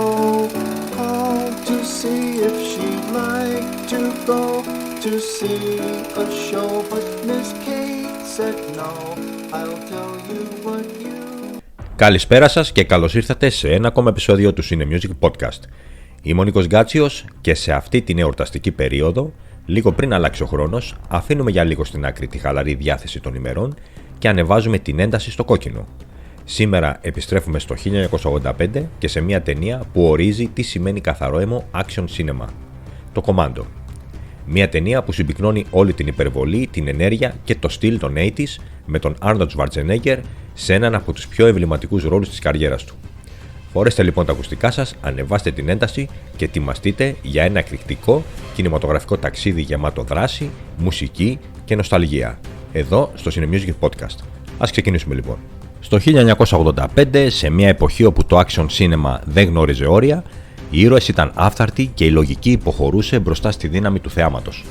called to see if she'd like to go to see a show, but Miss Kate said no. I'll tell you what you... Καλησπέρα σας και καλώς ήρθατε σε ένα ακόμα επεισόδιο του Cine Music Podcast. Είμαι ο Νίκος Γκάτσιος και σε αυτή την εορταστική περίοδο, λίγο πριν αλλάξει ο χρόνος, αφήνουμε για λίγο στην άκρη τη χαλαρή διάθεση των ημερών και ανεβάζουμε την ένταση στο κόκκινο. Σήμερα επιστρέφουμε στο 1985 και σε μια ταινία που ορίζει τι σημαίνει καθαρό αίμο action cinema. Το Commando. Μια ταινία που συμπυκνώνει όλη την υπερβολή, την ενέργεια και το στυλ των 80's με τον Arnold Schwarzenegger σε έναν από τους πιο εμβληματικούς ρόλους της καριέρας του. Φορέστε λοιπόν τα ακουστικά σας, ανεβάστε την ένταση και ετοιμαστείτε για ένα εκρηκτικό κινηματογραφικό ταξίδι γεμάτο δράση, μουσική και νοσταλγία. Εδώ στο Cine Music Podcast. Ας ξεκινήσουμε λοιπόν. Στο 1985, σε μια εποχή όπου το action cinema δεν γνώριζε όρια, οι ήρωες ήταν άφθαρτοι και η λογική υποχωρούσε μπροστά στη δύναμη του θεάματος.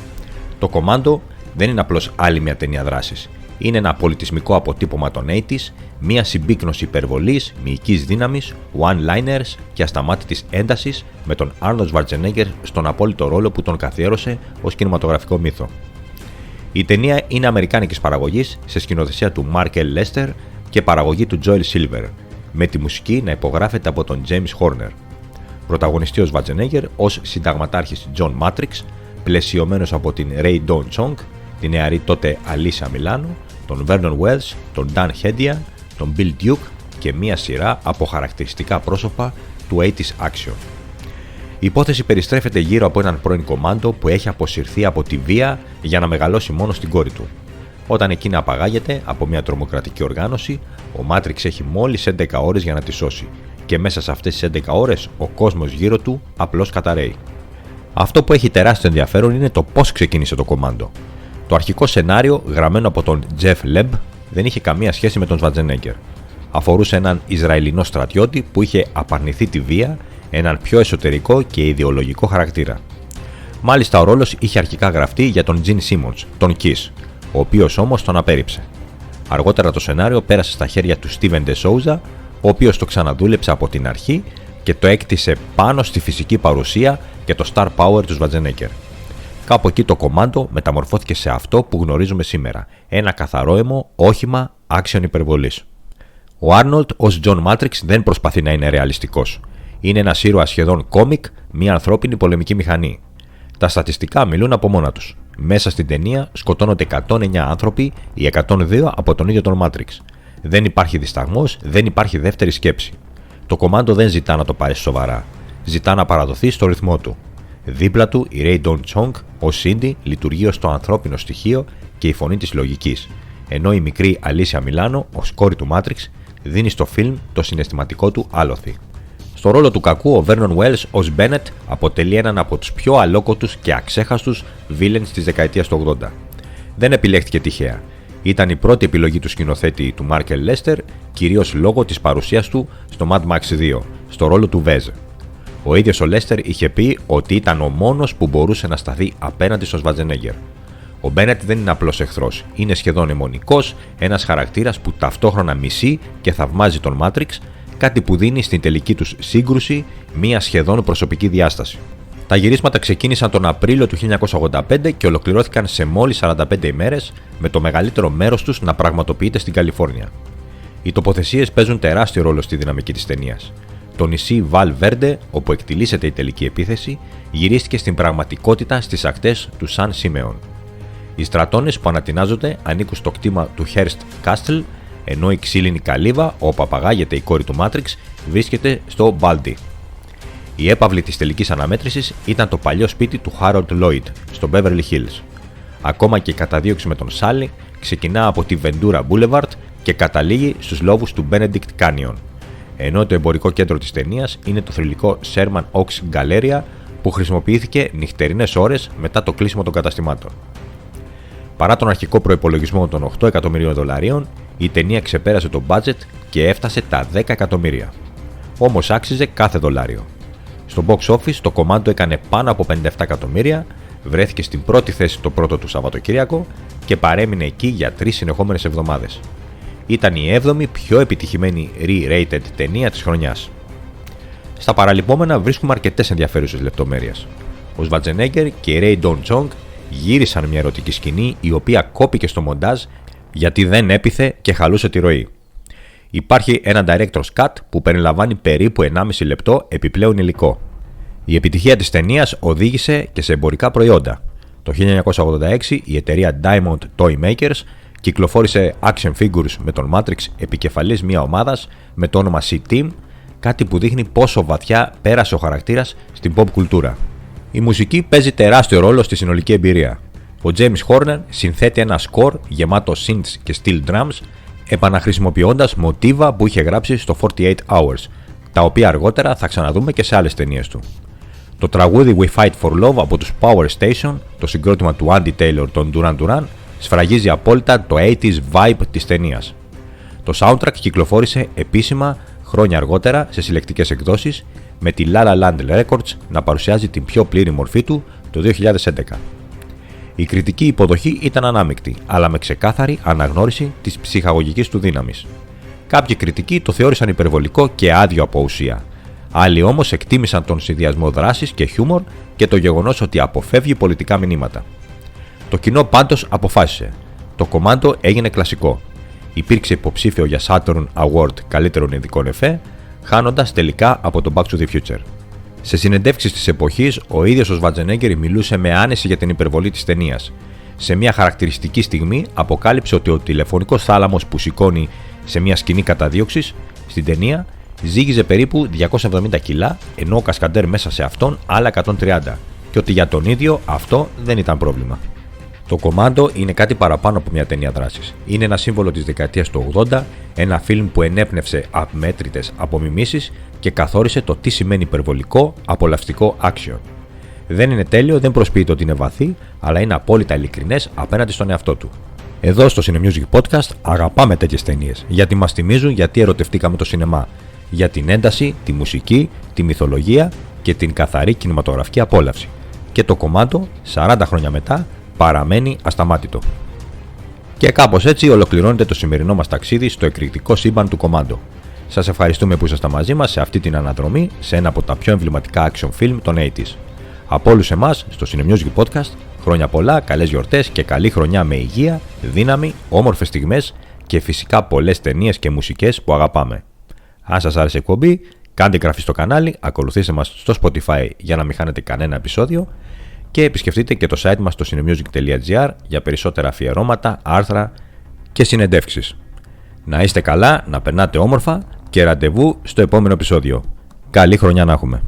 Το Commando δεν είναι απλώς άλλη μια ταινία δράσης. Είναι ένα πολιτισμικό αποτύπωμα των 80's, μια συμπύκνωση υπερβολής, μυϊκής δύναμης, one-liners και ασταμάτητης έντασης με τον Arnold Schwarzenegger στον απόλυτο ρόλο που τον καθιέρωσε ως κινηματογραφικό μύθο. Η ταινία είναι αμερικάνικης παραγωγής σε σκηνοθεσία του Mark L. Lester και παραγωγή του Joel Silver, με τη μουσική να υπογράφεται από τον James Horner. Πρωταγωνιστεί ο Schwarzenegger ως συνταγματάρχης John Matrix, πλαισιωμένος από την Rae Dawn Chong, την νεαρή τότε Alicia Milano, τον Vernon Wells, τον Dan Hedaya, τον Bill Duke και μία σειρά από χαρακτηριστικά πρόσωπα του 80's action. Η υπόθεση περιστρέφεται γύρω από έναν πρώην κομάντο που έχει αποσυρθεί από τη βία για να μεγαλώσει μόνο στην κόρη του. Όταν εκείνη απαγάγεται από μια τρομοκρατική οργάνωση, ο Μάτριξ έχει μόλις 11 ώρες για να τη σώσει και μέσα σε αυτές τις 11 ώρες ο κόσμος γύρω του απλώς καταραίει. Αυτό που έχει τεράστιο ενδιαφέρον είναι το πώς ξεκίνησε το κομάντο. Το αρχικό σενάριο, γραμμένο από τον Jeff Leb, δεν είχε καμία σχέση με τον Schwarzenegger. Αφορούσε έναν Ισραηλινό στρατιώτη που είχε απαρνηθεί τη βία, έναν πιο εσωτερικό και ιδεολογικό χαρακτήρα. Μάλιστα, ο ρόλος είχε αρχικά γραφτεί για τον Gene Simmons, τον Kiss, ο οποίος όμως τον απέρριψε. Αργότερα το σενάριο πέρασε στα χέρια του Steven De Souza, ο οποίος το ξαναδούλεψε από την αρχή και το έκτισε πάνω στη φυσική παρουσία και το star power του Schwarzenegger. Κάπου εκεί το Commando μεταμορφώθηκε σε αυτό που γνωρίζουμε σήμερα, ένα καθαρό αίμο όχημα action υπερβολής. Ο Arnold ως John Matrix δεν προσπαθεί να είναι ρεαλιστικός. Είναι ένας ήρωας σχεδόν κόμικ, μια ανθρώπινη πολεμική μηχανή. Τα στατιστικά μιλούν από μόνα τους. Μέσα στην ταινία σκοτώνονται 109 άνθρωποι, οι 102 από τον ίδιο τον Matrix. Δεν υπάρχει δισταγμός, δεν υπάρχει δεύτερη σκέψη. Το Commando δεν ζητά να το πάρει σοβαρά. Ζητά να παραδοθεί στο ρυθμό του. Δίπλα του η Rae Dawn Chong ως Cindy λειτουργεί ως το ανθρώπινο στοιχείο και η φωνή της λογικής, ενώ η μικρή Alicia Milano ως κόρη του Matrix δίνει στο φιλμ το συναισθηματικό του άλοθη. Στο ρόλο του κακού, ο Vernon Wells ως Bennett αποτελεί έναν από τους πιο αλόκοτους και αξέχαστους villains της δεκαετίας του 80. Δεν επιλέχθηκε τυχαία. Ήταν η πρώτη επιλογή του σκηνοθέτη του Mark L. Lester, κυρίως λόγω της παρουσίας του στο Mad Max 2, στο ρόλο του Vez. Ο ίδιος ο Lester είχε πει ότι ήταν ο μόνος που μπορούσε να σταθεί απέναντι στον Schwarzenegger. Ο Bennett δεν είναι απλός εχθρός, είναι σχεδόν αιμονικός, ένας χαρακτήρας που ταυτόχρονα μισεί και θαυμάζει τον Matrix, κάτι που δίνει στην τελική τους σύγκρουση μία σχεδόν προσωπική διάσταση. Τα γυρίσματα ξεκίνησαν τον Απρίλιο του 1985 και ολοκληρώθηκαν σε μόλις 45 ημέρες, με το μεγαλύτερο μέρος τους να πραγματοποιείται στην Καλιφόρνια. Οι τοποθεσίες παίζουν τεράστιο ρόλο στη δυναμική της ταινίας. Το νησί Val Verde, όπου εκτιλήσεται η τελική επίθεση, γυρίστηκε στην πραγματικότητα στις ακτές του San Simeon. Οι στρατώνες που ανατινάζονται ανήκουν στο κτήμα του Hearst Castle, ενώ η ξύλινη καλύβα, όπου απαγάγεται η κόρη του Matrix, βρίσκεται στο Baldy. Η έπαυλη της τελικής αναμέτρησης ήταν το παλιό σπίτι του Harold Lloyd, στο Beverly Hills. Ακόμα και η καταδίωξη με τον Sally ξεκινά από τη Ventura Boulevard και καταλήγει στους λόβους του Benedict Canyon, ενώ το εμπορικό κέντρο της ταινίας είναι το θρυλικό Sherman Oaks Galleria, που χρησιμοποιήθηκε νυχτερινές ώρες μετά το κλείσιμο των καταστημάτων. Παρά τον αρχικό προϋπολογισμό των $8 εκατομμυρίων, η ταινία ξεπέρασε το budget και έφτασε τα 10 εκατομμύρια. Όμως άξιζε κάθε δολάριο. Στο box office το Commando έκανε πάνω από 57 εκατομμύρια, βρέθηκε στην πρώτη θέση το πρώτο του Σαββατοκύριακο και παρέμεινε εκεί για 3 συνεχόμενες εβδομάδες. Ήταν η 7η πιο επιτυχημένη re-rated ταινία της χρονιάς. Στα παραλειπόμενα βρίσκουμε αρκετές ενδιαφέρουσες λεπτομέρειες. Ο Σβατζενέγκερ και η Ρέι Ντόν Τσόγκ γύρισαν μια ερωτική σκηνή η οποία κόπηκε στο μοντάζ γιατί δεν έπιθε και χαλούσε τη ροή. Υπάρχει ένα director's cut που περιλαμβάνει περίπου 1,5 λεπτό επιπλέον υλικό. Η επιτυχία της ταινίας οδήγησε και σε εμπορικά προϊόντα. Το 1986 η εταιρεία Diamond Toy Makers κυκλοφόρησε action figures με τον Matrix επικεφαλής μια ομάδας με το όνομα C-Team, κάτι που δείχνει πόσο βαθιά πέρασε ο χαρακτήρας στην pop κουλτούρα. Η μουσική παίζει τεράστιο ρόλο στη συνολική εμπειρία. Ο James Horner συνθέτει ένα σκορ γεμάτο synths και steel drums, επαναχρησιμοποιώντας μοτίβα που είχε γράψει στο 48 Hours, τα οποία αργότερα θα ξαναδούμε και σε άλλες ταινίες του. Το τραγούδι We Fight for Love από τους Power Station, το συγκρότημα του Andy Taylor των Duran Duran, σφραγίζει απόλυτα το 80s vibe της ταινίας. Το soundtrack κυκλοφόρησε επίσημα χρόνια αργότερα σε συλλεκτικές εκδόσεις, με τη La La Land Records να παρουσιάζει την πιο πλήρη μορφή του το 2011. Η κριτική υποδοχή ήταν ανάμεικτη, αλλά με ξεκάθαρη αναγνώριση της ψυχαγωγικής του δύναμης. Κάποιοι κριτικοί το θεώρησαν υπερβολικό και άδειο από ουσία. Άλλοι όμως εκτίμησαν τον συνδυασμό δράσης και χιούμορ και το γεγονός ότι αποφεύγει πολιτικά μηνύματα. Το κοινό πάντως αποφάσισε. Το κομμάντο έγινε κλασικό. Υπήρξε υποψήφιο για Saturn Award καλύτερων ειδικών εφέ, χάνοντας τελικά από το Back to the Future. Σε συνεντεύξεις της εποχής, ο ίδιος ο Σβατζενέγκερ μιλούσε με άνεση για την υπερβολή της ταινίας. Σε μια χαρακτηριστική στιγμή αποκάλυψε ότι ο τηλεφωνικός θάλαμος που σηκώνει σε μια σκηνή καταδίωξης στην ταινία ζύγιζε περίπου 270 κιλά, ενώ ο κασκαντέρ μέσα σε αυτόν άλλα 130, και ότι για τον ίδιο αυτό δεν ήταν πρόβλημα. Το Κομμάντο είναι κάτι παραπάνω από μια ταινία δράσης. Είναι ένα σύμβολο της δεκαετίας του 80, ένα φιλμ που ενέπνευσε αμέτρητες απομιμήσεις και καθόρισε το τι σημαίνει υπερβολικό, απολαυστικό action. Δεν είναι τέλειο, δεν προσποιείται ότι είναι βαθύ, αλλά είναι απόλυτα ειλικρινές απέναντι στον εαυτό του. Εδώ στο Cinemusic Podcast αγαπάμε τέτοιες ταινίες, γιατί μας θυμίζουν γιατί ερωτευτήκαμε το σινεμά. Για την ένταση, τη μουσική, τη μυθολογία και την καθαρή κινηματογραφική απόλαυση. Και το Κομμάντο, 40 χρόνια μετά, παραμένει ασταμάτητο. Και κάπως έτσι ολοκληρώνεται το σημερινό μας ταξίδι στο εκρηκτικό σύμπαν του Κομμάντο. Σας ευχαριστούμε που ήσασταν μαζί μας σε αυτή την αναδρομή σε ένα από τα πιο εμβληματικά action film των 80s. Από όλους εμάς στο Cinemusic Podcast, χρόνια πολλά, καλές γιορτές και καλή χρονιά με υγεία, δύναμη, όμορφες στιγμές και φυσικά πολλές ταινίες και μουσικές που αγαπάμε. Αν σας άρεσε η εκπομπή, κάντε εγγραφή στο κανάλι, ακολουθήστε μας στο Spotify για να μην χάνετε κανένα επεισόδιο και επισκεφτείτε και το site μας στο cinemusic.gr για περισσότερα αφιερώματα, άρθρα και συνεντεύξεις. Να είστε καλά, να περνάτε όμορφα και ραντεβού στο επόμενο επεισόδιο. Καλή χρονιά να έχουμε!